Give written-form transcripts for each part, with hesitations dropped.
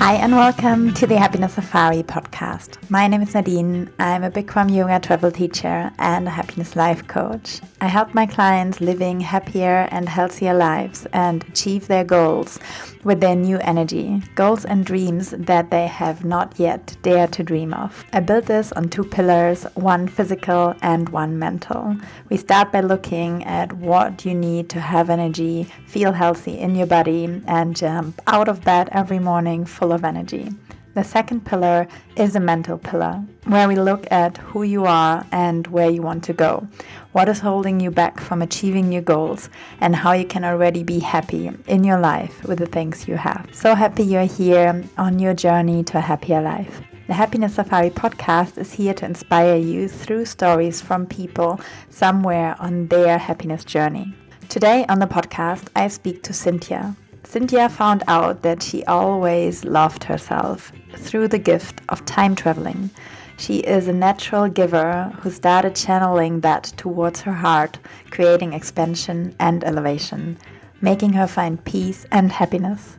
Hi and welcome to the Happiness Safari podcast. My name is Nadine. I'm a Bikram yoga travel teacher and a happiness life coach. I help my clients living happier and healthier lives and achieve their goals with their new energy, goals and dreams that they have not yet dared to dream of. I built this on two pillars, one physical and one mental. We start by looking at what you need to have energy, feel healthy in your body, and jump out of bed every morning full of energy. The second pillar is a mental pillar, where we look at who you are and where you want to go, what is holding you back from achieving your goals, and how you can already be happy in your life with the things you have. So happy you're here on your journey to a happier life. The Happiness Safari podcast is here to inspire you through stories from people somewhere on their happiness journey. Today on the podcast, I speak to Cintia. Cintia found out that she always loved herself through the gift of time traveling. She is a natural giver who started channeling that towards her heart, creating expansion and elevation, making her find peace and happiness.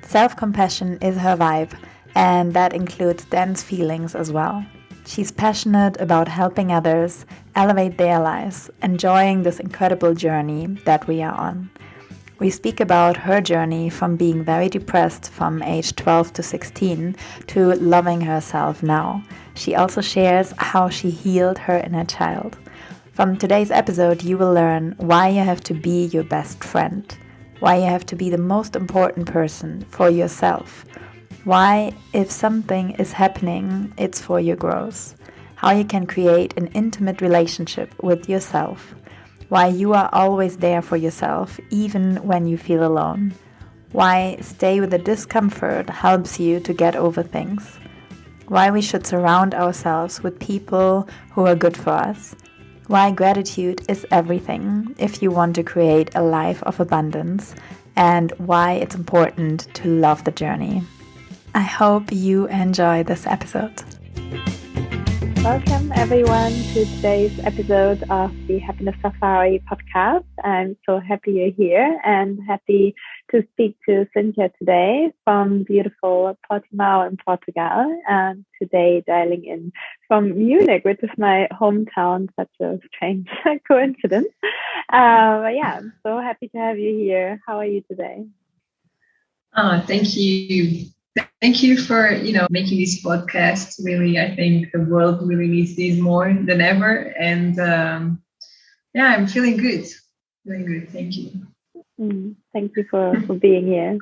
Self-compassion is her vibe, and that includes dense feelings as well. She's passionate about helping others elevate their lives, enjoying this incredible journey that we are on. We speak about her journey from being very depressed from age 12 to 16 to loving herself now. She also shares how she healed her inner child. From today's episode, you will learn why you have to be your best friend, why you have to be the most important person for yourself, why if something is happening, it's for your growth, how you can create an intimate relationship with yourself, why you are always there for yourself, even when you feel alone. Why stay with the discomfort helps you to get over things. Why we should surround ourselves with people who are good for us. Why gratitude is everything if you want to create a life of abundance. And why it's important to love the journey. I hope you enjoy this episode. Welcome everyone to today's episode of the Happiness Safari podcast. I'm so happy you're here and happy to speak to Cintia today from beautiful Portimao in Portugal, and today dialing in from Munich, which is my hometown. Such a strange coincidence. But yeah, I'm so happy to have you here. How are you today? Thank you. Thank you for, making this podcast. Really, I think the world really needs this more than ever. And I'm feeling good. Thank you. Thank you for being here.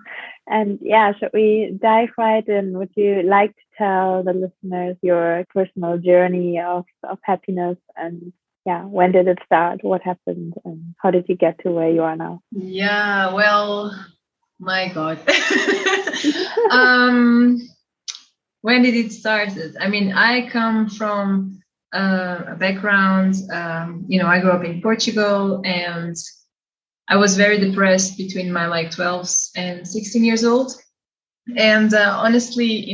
And should we dive right in? Would you like to tell the listeners your personal journey of happiness? And when did it start? What happened? And how did you get to where you are now? Yeah, well, my God. When did it start? I mean, I come from a background, I grew up in Portugal, and I was very depressed between my 12 and 16 years old. And honestly,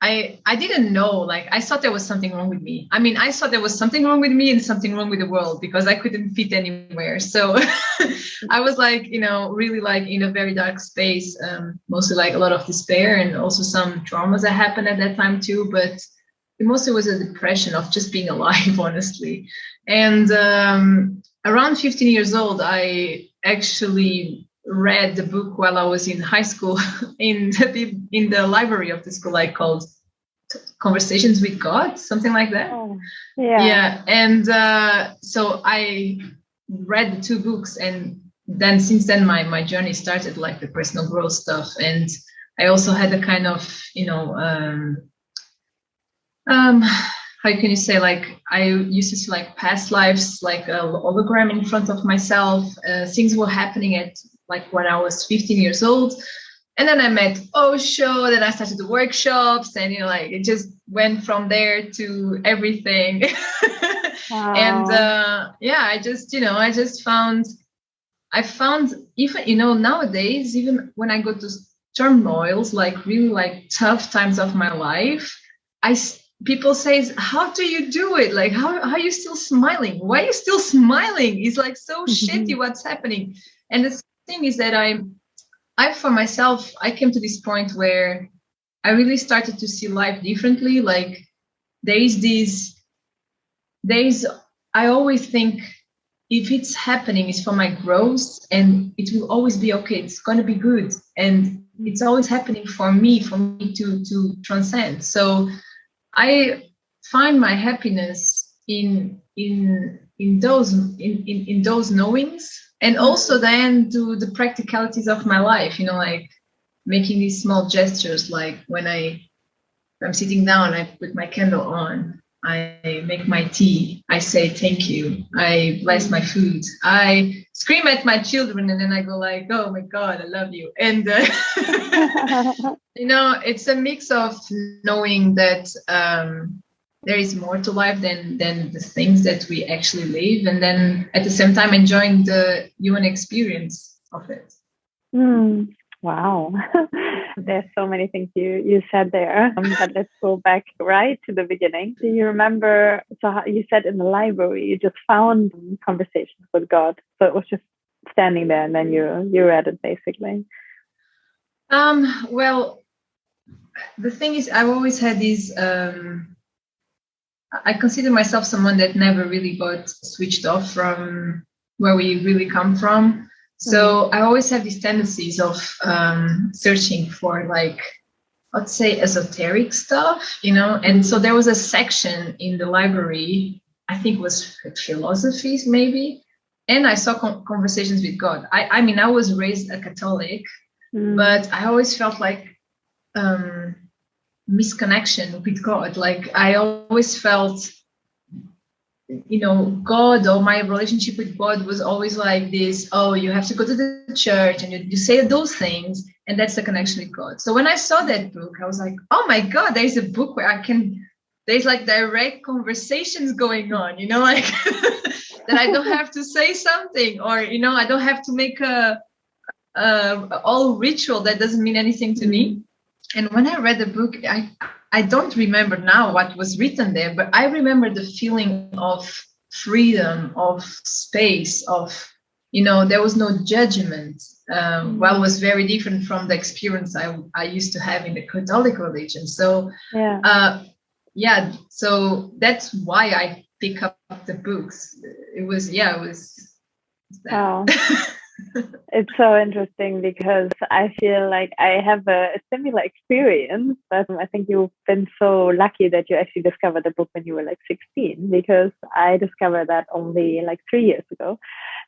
I didn't know, I thought there was something wrong with me. I mean, I thought there was something wrong with me and something wrong with the world because I couldn't fit anywhere. So I was really in a very dark space, mostly a lot of despair and also some traumas that happened at that time too. But it mostly was a depression of just being alive, honestly. And around 15 years old, I actually read the book while I was in high school in the library of the school, called Conversations with God, something like that. Oh, yeah. And so I read the two books, and then since then my journey started, the personal growth stuff. And I also had a kind of how can you say, I used to see past lives, a hologram in front of myself. Things were happening at when I was 15 years old. And then I met Osho, then I started the workshops, and it just went from there to everything. Wow. And I found even nowadays, even when I go to turmoils, really tough times of my life, people say, how do you do it? How are you still smiling? Why are you still smiling? It's so shitty what's happening. And the thing is that I for myself, I came to this point where I really started to see life differently. Like I always think if it's happening, it's for my growth, and it will always be okay. It's going to be good. And it's always happening for me to transcend. So I find my happiness in those knowings, and also then to the practicalities of my life, like making these small gestures, like when I'm sitting down, I put my candle on, I make my tea, I say thank you, I bless my food, I scream at my children, and then I go like, oh my God, I love you. And it's a mix of knowing that there is more to life than the things that we actually live, and then at the same time enjoying the human experience of it. Wow. There's so many things you said there. But let's go back right to the beginning. Do you remember, so you said in the library, you just found conversations with God. So it was just standing there and then you read it basically. Well, the thing is, I've always had these, I consider myself someone that never really got switched off from where we really come from. So I always have these tendencies of searching for, like, let's say, esoteric stuff, and so there was a section in the library, I think it was philosophies maybe, and I saw conversations with God. I mean, I was raised a Catholic, but I always felt like misconnection with God. Like I always felt, God, or my relationship with God was always like this. Oh, you have to go to the church and you say those things, and that's the connection with God. So when I saw that book, I was like, oh my God, there's a book where there's like direct conversations going on, like that I don't have to say something, or, I don't have to make a all ritual that doesn't mean anything to me. And when I read the book, I don't remember now what was written there, but I remember the feeling of freedom, of space, of, there was no judgment. Well, it was very different from the experience I used to have in the Catholic religion. So, so that's why I pick up the books. It was that. Wow. It's so interesting because I feel like I have a similar experience, but I think you've been so lucky that you actually discovered the book when you were like 16, because I discovered that only like 3 years ago.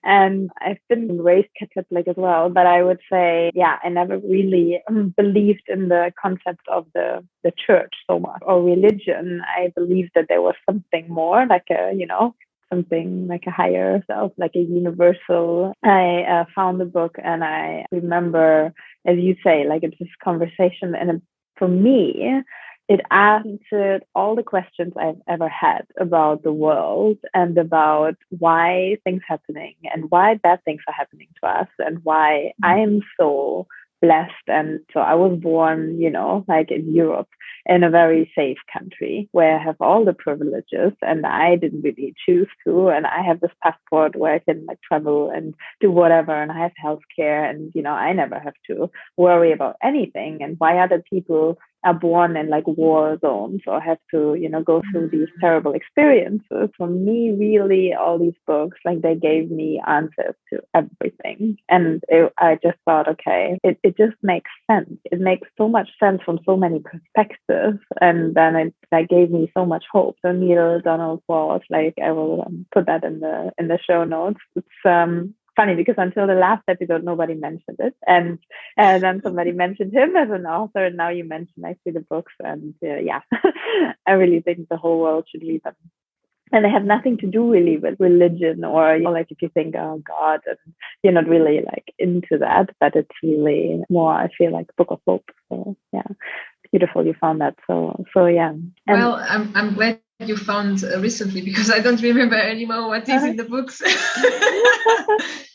And I've been raised Catholic as well, but I would say, I never really believed in the concept of the church so much, or religion. I believed that there was something more, like something like a higher self, like a universal. I found the book, and I remember, as you say, like it's this conversation, and for me, it answered all the questions I've ever had about the world and about why things happening and why bad things are happening to us and why I am so blessed. And so I was born, like in Europe, in a very safe country where I have all the privileges, and I didn't really choose to. And I have this passport where I can like travel and do whatever, and I have healthcare, and I never have to worry about anything. And why other people are born in like war zones or have to, go through these terrible experiences. For me, really, all these books, like they gave me answers to everything. And I just thought, okay, it just makes sense. It makes so much sense from so many perspectives. And then it gave me so much hope. So Neil Donald Walsh, like I will put that in the show notes. It's funny because until the last episode nobody mentioned it, and then somebody mentioned him as an author, and now you mentioned actually the books, and I really think the whole world should read them. And they have nothing to do really with religion, or like if you think, oh God, and you're not really like into that, but it's really more, I feel like, book of hope. So beautiful you found that. So And, well, I'm glad you found recently, because I don't remember anymore what is in the books.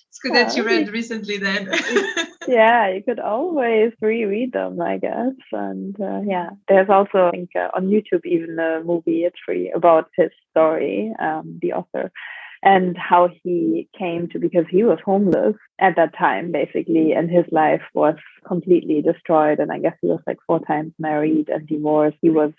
It's good that you read recently then. You could always reread them, I guess. And there's also, I think, on YouTube, even a movie, it's free, about his story, the author. and how he came to, because he was homeless at that time, basically, and his life was completely destroyed. And I guess he was like 4 times married and divorced. He was,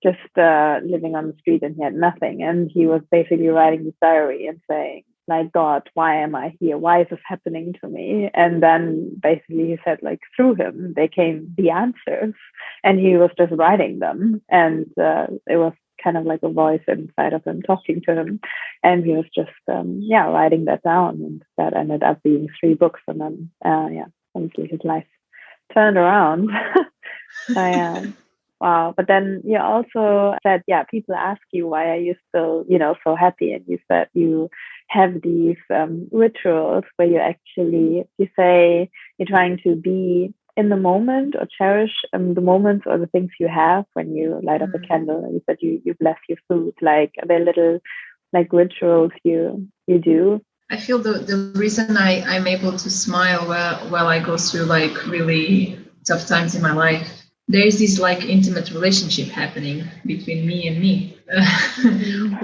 just living on the street, and he had nothing. And he was basically writing his diary and saying, like, God, why am I here? Why is this happening to me? And then basically he said, like, through him, they came the answers, and he was just writing them. And it was kind of like a voice inside of him talking to him. And he was just, writing that down. And that ended up being 3 books. And then, honestly, his life turned around. Wow. But then you also said, people ask you, why are you still, so happy? And you said you have these rituals where you say you're trying to be in the moment, or cherish the moments or the things you have when you light up a candle. And you said you bless your food. Like, are there little like rituals you do? I feel the reason I'm able to smile while I go through like really tough times in my life, there is this like intimate relationship happening between me and me,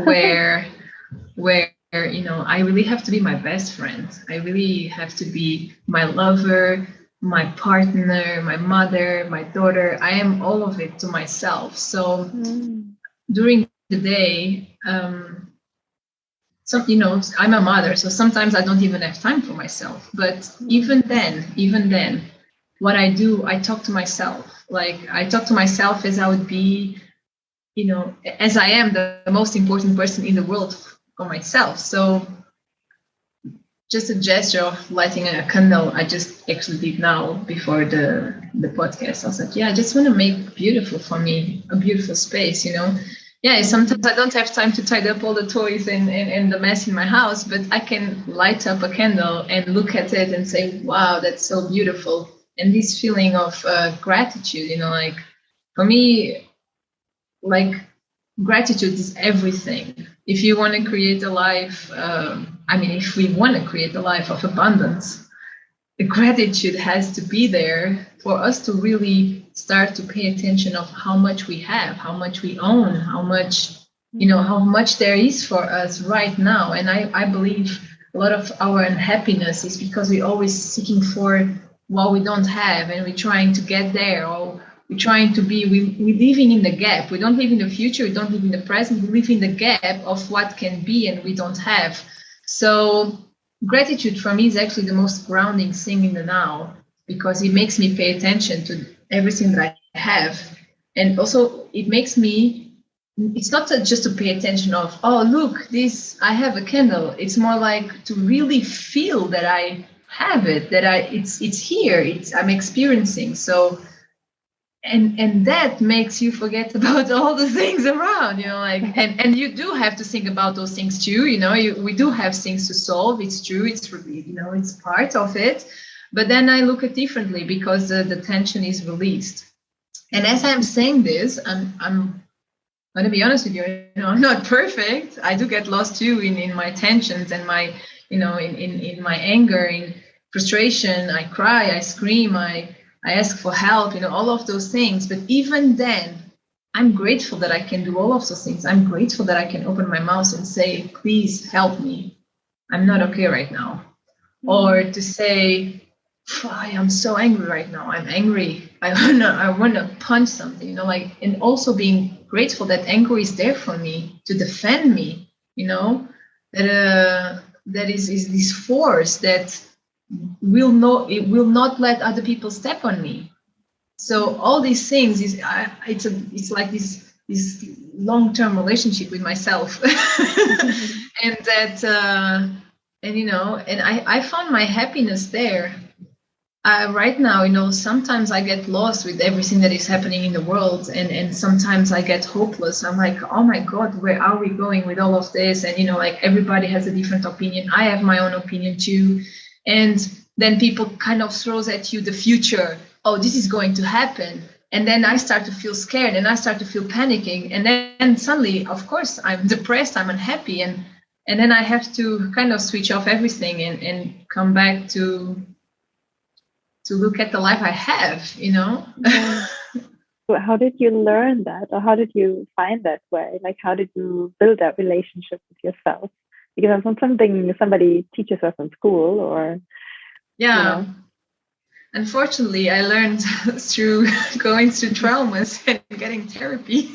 where I really have to be my best friend. I really have to be my lover, my partner, my mother, my daughter. I am all of it to myself. So during the day, I'm a mother, so sometimes I don't even have time for myself. But even then, what I do, I talk to myself. Like, I talk to myself as I would be, as I am the most important person in the world for myself. So just a gesture of lighting a candle, I just actually did now before the podcast. I was like, I just want to make beautiful for me, a beautiful space, sometimes I don't have time to tidy up all the toys and the mess in my house, but I can light up a candle and look at it and say, wow, that's so beautiful. And this feeling of gratitude, like, for me, like, gratitude is everything. If you want to create a life, if we want to create a life of abundance, the gratitude has to be there for us to really start to pay attention of how much we have, how much we own, how much, how much there is for us right now. And I believe a lot of our unhappiness is because we're always seeking for what we don't have, and we're trying to get there, or we're trying to be, we're living in the gap. We don't live in the future, we don't live in the present, we live in the gap of what can be and we don't have. So gratitude for me is actually the most grounding thing in the now, because it makes me pay attention to everything that I have. And also it makes me, it's not just to pay attention of, oh, look, this, I have a candle. It's more like to really feel that I have it, that it's here, I'm experiencing. So and that makes you forget about all the things around, and you do have to think about those things too. We do have things to solve. It's true. It's really, it's part of it. But then I look at it differently, because the tension is released. And as I'm saying this, I'm going to be honest with you. I'm not perfect. I do get lost too in my tensions and my, in my anger, in frustration. I cry, I scream, I ask for help, all of those things. But even then, I'm grateful that I can do all of those things. I'm grateful that I can open my mouth and say, please help me. I'm not okay right now. Or to say, I am so angry right now. I'm angry. I wanna punch something, and also being grateful that anger is there for me to defend me, that is this force that will not let other people step on me. So all these things is it's like this long-term relationship with myself. And that and I found my happiness there. Right now, sometimes I get lost with everything that is happening in the world, and sometimes I get hopeless. I'm like, oh my God, where are we going with all of this? And like, everybody has a different opinion. I have my own opinion too. And then people kind of throws at you the future. Oh, this is going to happen. And then I start to feel scared, and I start to feel panicking. And then suddenly, of course, I'm depressed, I'm unhappy. And then I have to kind of switch off everything and come back to look at the life I have, Yeah. How did you learn that? Or how did you find that way? Like, how did you build that relationship with yourself? because it's not something somebody teaches us in school or, Yeah. Unfortunately, I learned through going through traumas and getting therapy.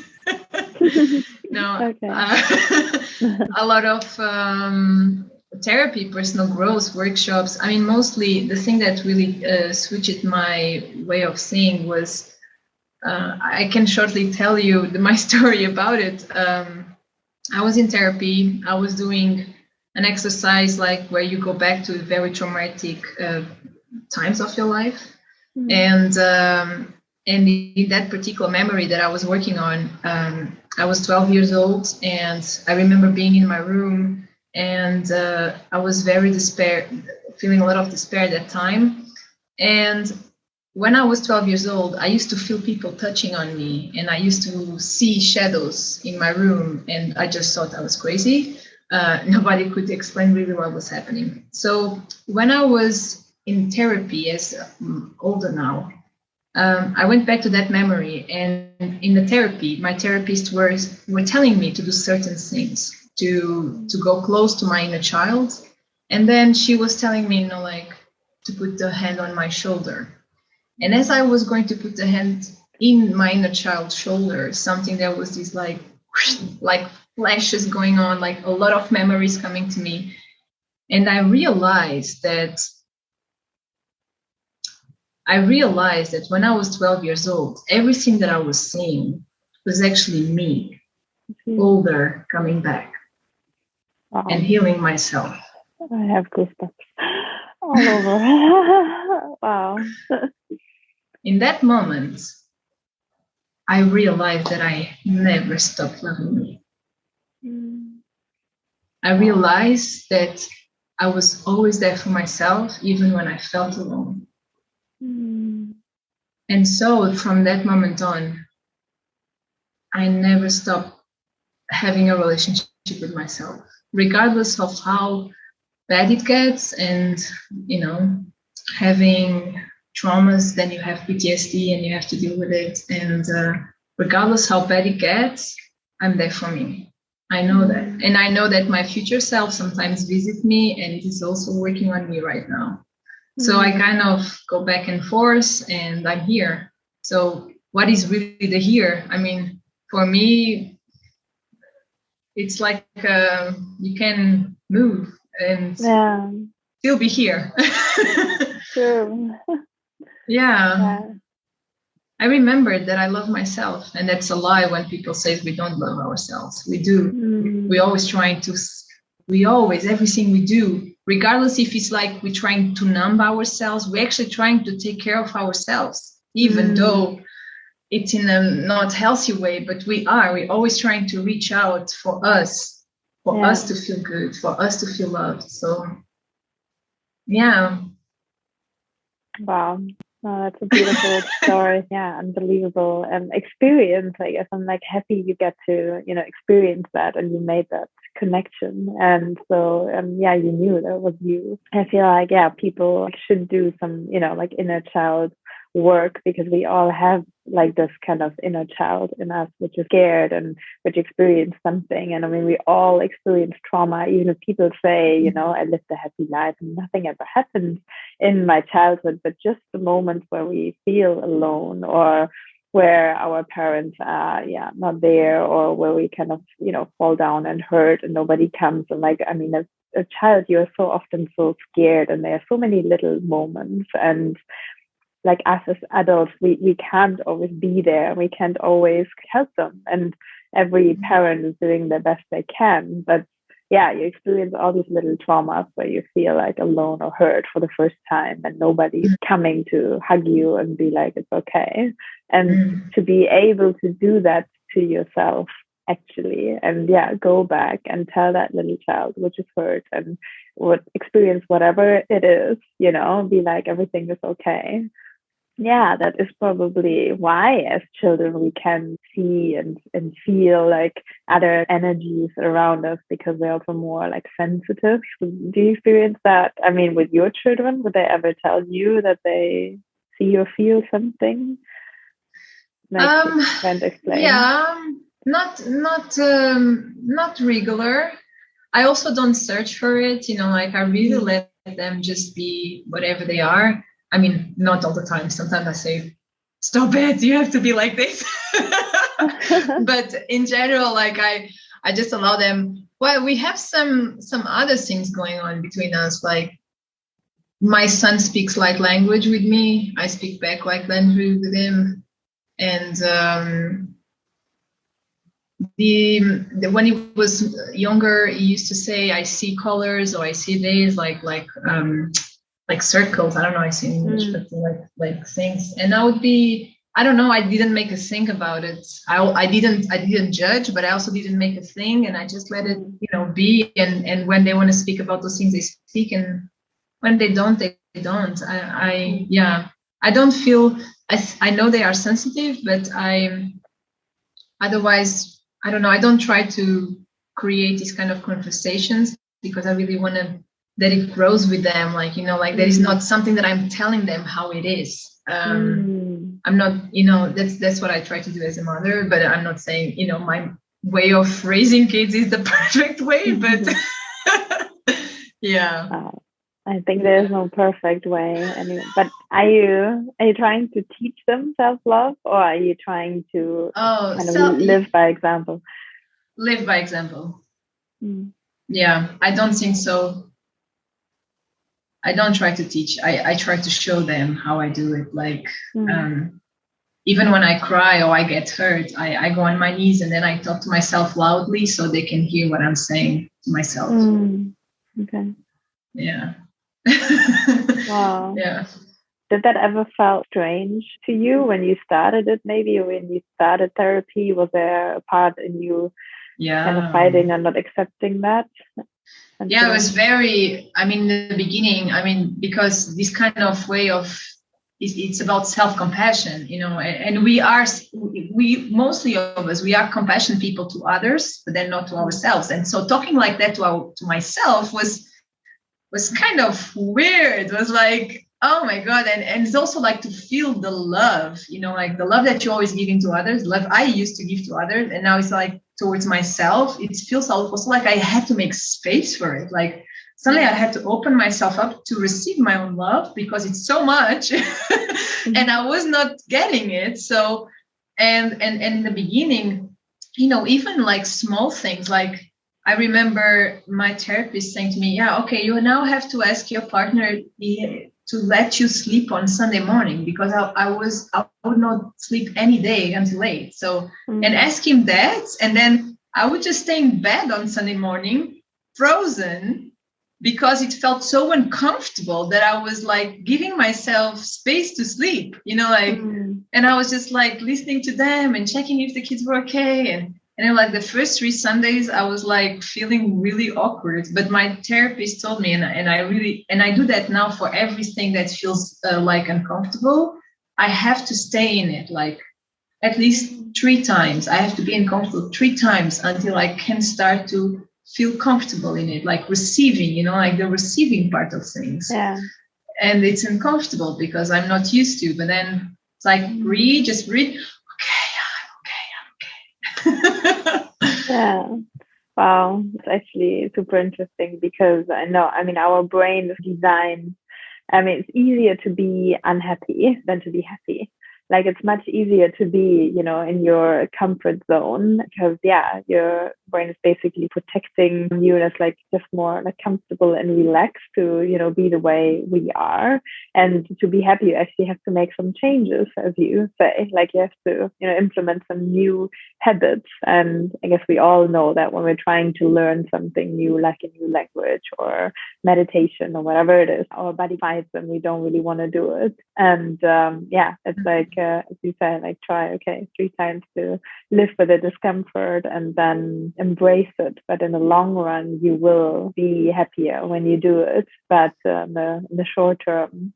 No, a lot of therapy, personal growth workshops. I mean, mostly the thing that really switched my way of seeing was, I can shortly tell you my story about it. I was in therapy. I was doing an exercise like where you go back to very traumatic times of your life. And in that particular memory that I was working on, I was 12 years old, and I remember being in my room, and I was very feeling a lot of despair at that time. And when I was 12 years old, I used to feel people touching on me, and I used to see shadows in my room, and I just thought I was crazy. Nobody could explain really what was happening. So when I was in therapy, as older now, I went back to that memory, and in the therapy, my therapist were telling me to do certain things, to go close to my inner child. And then she was telling me, like to put the hand on my shoulder. And as I was going to put the hand in my inner child's shoulder, something that was this like flashes going on, like a lot of memories coming to me. And I realized that when I was 12 years old, everything that I was seeing was actually me, older, coming back and healing myself. I have goosebumps all over. Wow. In that moment, I realized that I never stopped loving me. I realized that I was always there for myself, even when I felt alone. And so from that moment on, I never stopped having a relationship with myself, regardless of how bad it gets. And, having traumas, then you have PTSD and you have to deal with it. And regardless how bad it gets, I'm there for me. I know that. And I know that my future self sometimes visits me, and it is also working on me right now. So I kind of go back and forth, and I'm here. So what is really the here? I mean, for me, it's like you can move and still be here. True. Yeah. I remember that I love myself, and that's a lie when people say we don't love ourselves. We do. We're always everything we do, regardless if it's like we're trying to numb ourselves, we're actually trying to take care of ourselves, even though it's in a not healthy way, but we're always trying to reach out for us to feel good, for us to feel loved. So, yeah. Wow. Oh, that's a beautiful story. Yeah, unbelievable experience. I guess I'm like happy you get to, experience that, and you made that connection. And so, you knew that was you. I feel like, people should do some, like inner child work, because we all have like this kind of inner child in us, which is scared and which experienced something. And I mean, we all experience trauma. Even if people say, I lived a happy life and nothing ever happened in my childhood, but just the moment where we feel alone, or where our parents are not there, or where we kind of fall down and hurt and nobody comes. And like, I mean, as a child, you're so often so scared, and there are so many little moments. And like us as adults, we can't always be there. We can't always help them. And every parent is doing the best they can. But you experience all these little traumas where you feel like alone or hurt for the first time, and nobody's coming to hug you and be like, it's okay. And to be able to do that to yourself, actually, and go back and tell that little child which is hurt and would experience whatever it is, be like, everything is okay. Yeah, that is probably why as children we can see and feel like other energies around us, because they're also more like sensitive. Do you experience that? I mean, with your children, would they ever tell you that they see or feel something? Like, can't explain. Yeah, not regular. I also don't search for it, like I really let them just be whatever they are. I mean, not all the time. Sometimes I say, stop it, you have to be like this. But in general, like I just allow them. Well, we have some other things going on between us. Like my son speaks light language with me. I speak back light language with him. And when he was younger, he used to say, I see colors or I see days like circles. I don't know, I see English, but like things. And I would be, I don't know, I didn't make a thing about it. I didn't judge, but I also didn't make a thing, and I just let it, be. And when they want to speak about those things, they speak, and when they don't, they don't. I don't feel, I know they are sensitive, but otherwise, I don't know, I don't try to create these kind of conversations because I really want to that it grows with them, like there is not something that I'm telling them how it is. I'm not, that's what I try to do as a mother, but I'm not saying my way of raising kids is the perfect way, but yeah. I think there is no perfect way. But are you trying to teach them self-love, or are you trying to live by example? Live by example. Yeah, I don't think so. I don't try to teach. I try to show them how I do it. Like, even when I cry or I get hurt, I go on my knees and then I talk to myself loudly so they can hear what I'm saying to myself. Okay. Yeah. Wow. Yeah. Did that ever felt strange to you when you started it? Maybe when you started therapy, was there a part in you kind of fighting and not accepting that? Yeah, it was very, in the beginning, because this kind of way of, it's about self-compassion, and we mostly of us, we are compassionate people to others, but then not to ourselves. And so talking like that to myself was kind of weird. It was like, oh my God. And it's also like to feel the love, like the love that you're always giving to others, love I used to give to others. And now it's like towards myself, it feels also like I had to make space for it. Like suddenly I had to open myself up to receive my own love because it's so much and I was not getting it. So, and in the beginning, even like small things, like I remember my therapist saying to me, you now have to ask your partner to let you sleep on Sunday morning, because I would not sleep any day until late. So, and ask him that. And then I would just stay in bed on Sunday morning, frozen, because it felt so uncomfortable that I was like giving myself space to sleep, and I was just like listening to them and checking if the kids were okay. And then like the first 3 Sundays, I was like feeling really awkward. But my therapist told me, and I do that now for everything that feels like uncomfortable. I have to stay in it like at least 3 times. I have to be uncomfortable 3 times until I can start to feel comfortable in it, like receiving, like the receiving part of things. Yeah. And it's uncomfortable because I'm not used to. But then it's like breathe, just breathe. Yeah. Wow. It's actually super interesting because I know, our brain is designed, it's easier to be unhappy than to be happy. Like it's much easier to be, in your comfort zone because your brain is basically protecting you, and it's like just more like comfortable and relaxed to, be the way we are. And to be happy, you actually have to make some changes, as you say, like you have to, implement some new habits. And I guess we all know that when we're trying to learn something new, like a new language or meditation or whatever it is, our body fights and we don't really want to do it. And it's like, as you said, like try 3 times to live with the discomfort and then embrace it. But in the long run, you will be happier when you do it. But in the short term,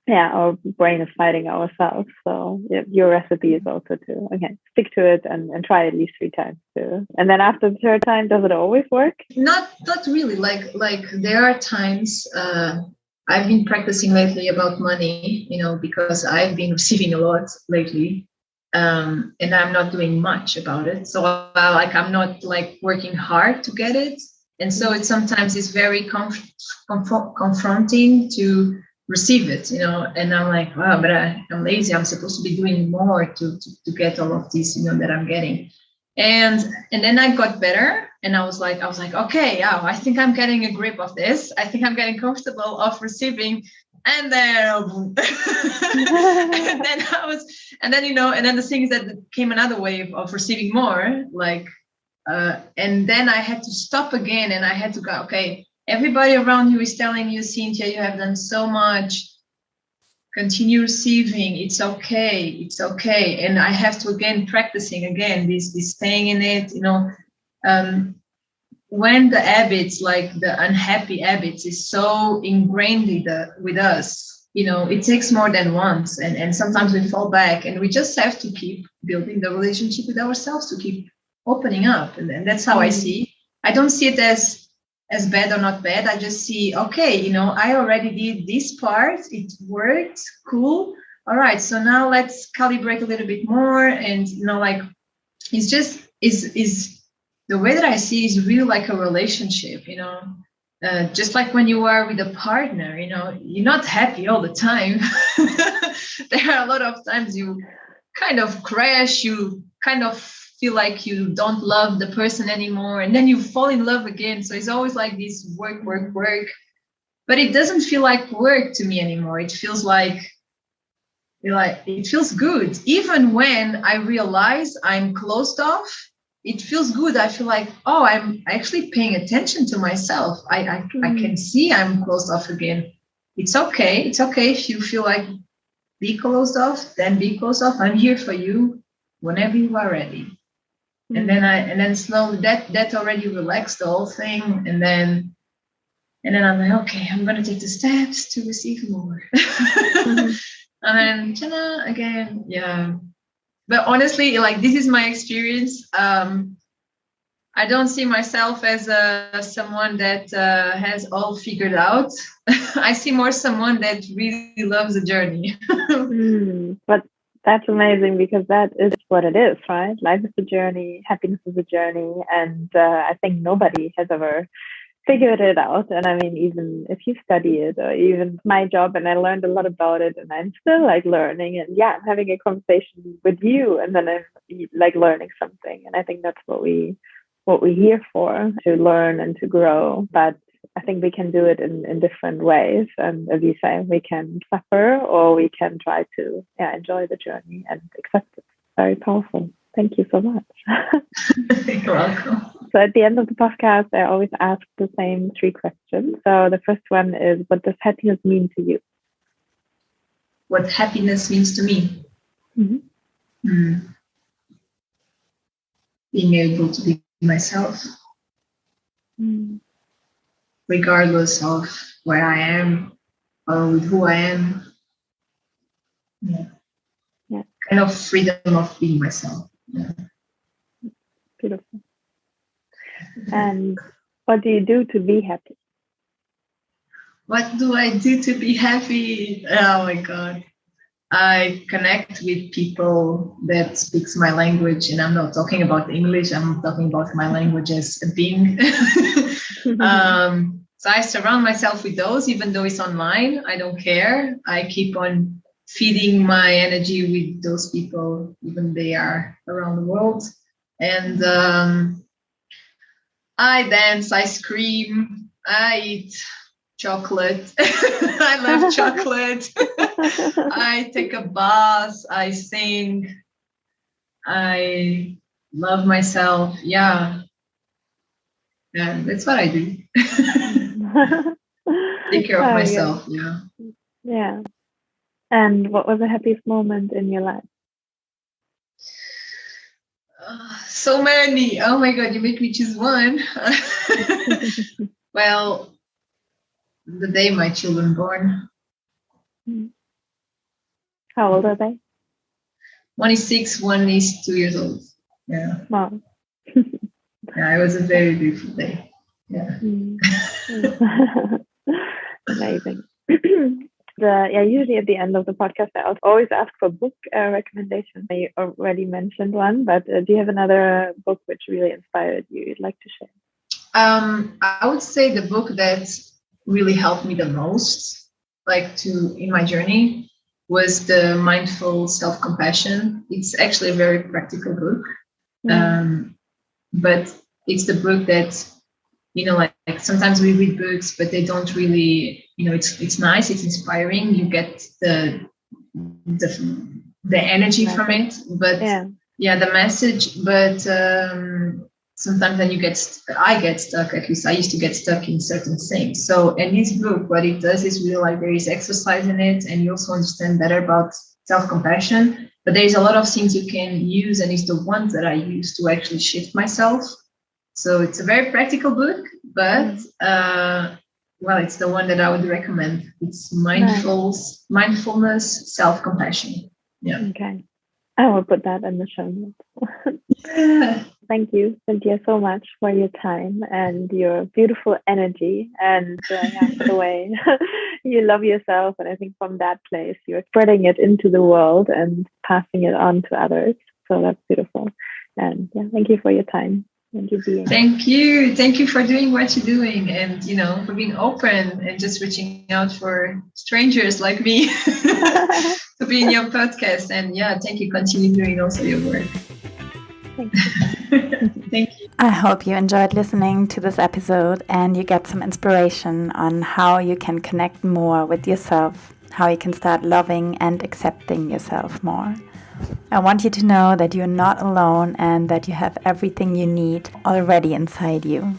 our brain is fighting ourselves. So your recipe is also to stick to it and try at least 3 times too. And then after the 3rd time, does it always work? Not really. Like there are times I've been practicing lately about money, because I've been receiving a lot lately, and I'm not doing much about it. So I'm not like working hard to get it. And so it sometimes is very confronting to receive it, and I'm like, wow, but I'm lazy. I'm supposed to be doing more to get all of this, that I'm getting. And then I got better, and I was like, okay, yeah, I think I'm getting a grip of this. I think I'm getting comfortable of receiving. And then, and then and then the thing is that came another wave of receiving more, like, and then I had to stop again, and I had to go, okay, everybody around you is telling you, Cintia, you have done so much. Continue receiving. It's okay. And I have to practicing again this staying in it. When the habits, like the unhappy habits, is so ingrained with us, it takes more than once, and sometimes we fall back, and we just have to keep building the relationship with ourselves, to keep opening up, and that's how I see. I don't see it as bad or not bad. I just see, okay, I already did this part. It worked. Cool. All right. So now let's calibrate a little bit more. And, like, it's just, is the way that I see is really like a relationship, just like when you are with a partner, you're not happy all the time. There are a lot of times you kind of crash, you kind of feel like you don't love the person anymore, and then you fall in love again. So it's always like this work, but it doesn't feel like work to me anymore. It feels like it feels good. Even when I realize I'm closed off, it feels good. I feel like, oh, I'm actually paying attention to myself. I can see I'm closed off again. It's okay. It's okay if you feel like be closed off, then be closed off. I'm here for you whenever you are ready. And then slowly that already relaxed the whole thing. And then I'm like, okay, I'm going to take the steps to receive more. And then ta-da, again. Yeah. But honestly, like, this is my experience. I don't see myself as someone that has all figured out. I see more someone that really loves the journey. But that's amazing, because that is what it is, right? Life is a journey, happiness is a journey, and I think nobody has ever figured it out. And I mean, even if you study it, or even my job, and I learned a lot about it, and I'm still like learning, and yeah, I'm having a conversation with you, and then I'm like learning something. And I think that's what we're here for, to learn and to grow. But I think we can do it in different ways. And as you say, we can suffer, or we can try to enjoy the journey and accept it. Very powerful. Thank you so much. You're welcome. So at the end of the podcast, I always ask the same 3 questions. So the first one is, what does happiness mean to you? What happiness means to me? Being able to be myself. Regardless of where I am or with who I am. Yeah. Kind of freedom of being myself. Yeah. Beautiful. And what do you do to be happy? What do I do to be happy? Oh my God. I connect with people that speaks my language, and I'm not talking about English. I'm talking about my language as a being. So I surround myself with those, even though it's online. I don't care. I keep on feeding my energy with those people, even they are around the world. And I dance, I scream, I eat chocolate. I love chocolate. I take a bath, I sing, I love myself. Yeah, that's what I do. Take care of myself. Yeah. And what was the happiest moment in your life? So many. Oh my God, you make me choose one. Well, the day my children born. How old are they? One is 6, one is 2 years old. Yeah. Wow. Yeah, it was a very beautiful day. Yeah. Amazing. Usually at the end of the podcast, I always ask for book recommendations. You already mentioned one, but do you have another book which really inspired you you'd like to share? I would say the book that really helped me the most, in my journey, was the Mindful Self-Compassion. It's actually a very practical book, but it's the book that, like sometimes we read books, but they don't really, it's nice, it's inspiring. You get the energy from it, but the message. But sometimes then I get stuck. At least I used to get stuck in certain things. So in this book, what it does is really like there is exercise in it, and you also understand better about self-compassion. But there's a lot of things you can use, and it's the ones that I use to actually shift myself. So it's a very practical book, but it's the one that I would recommend. It's mindfulness, self-compassion. Yeah. Okay. I will put that in the show notes. Yeah. Thank you, Cintia, so much for your time and your beautiful energy and the way you love yourself. And I think from that place, you're spreading it into the world and passing it on to others. So that's beautiful. And thank you for your time. Thank you. Thank you for doing what you're doing, and for being open and just reaching out for strangers like me to be in your podcast. And thank you. Continue doing also your work. Thank you. Thank you. I hope you enjoyed listening to this episode and you get some inspiration on how you can connect more with yourself, how you can start loving and accepting yourself more. I want you to know that you're not alone and that you have everything you need already inside you.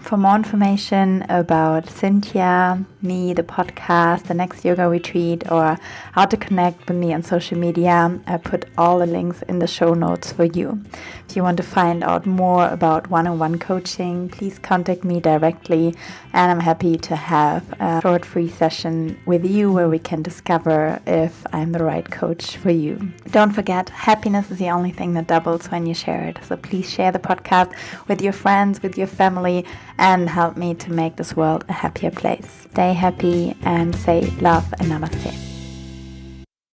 For more information about Cintia, me, the podcast, the next yoga retreat, or how to connect with me on social media, I put all the links in the show notes for you. If you want to find out more about one-on-one coaching, please contact me directly, and I'm happy to have a short free session with you where we can discover if I'm the right coach for you. Don't forget, happiness is the only thing that doubles when you share it. So please share the podcast with your friends, with your family, and help me to make this world a happier place. Stay happy and say love and namaste.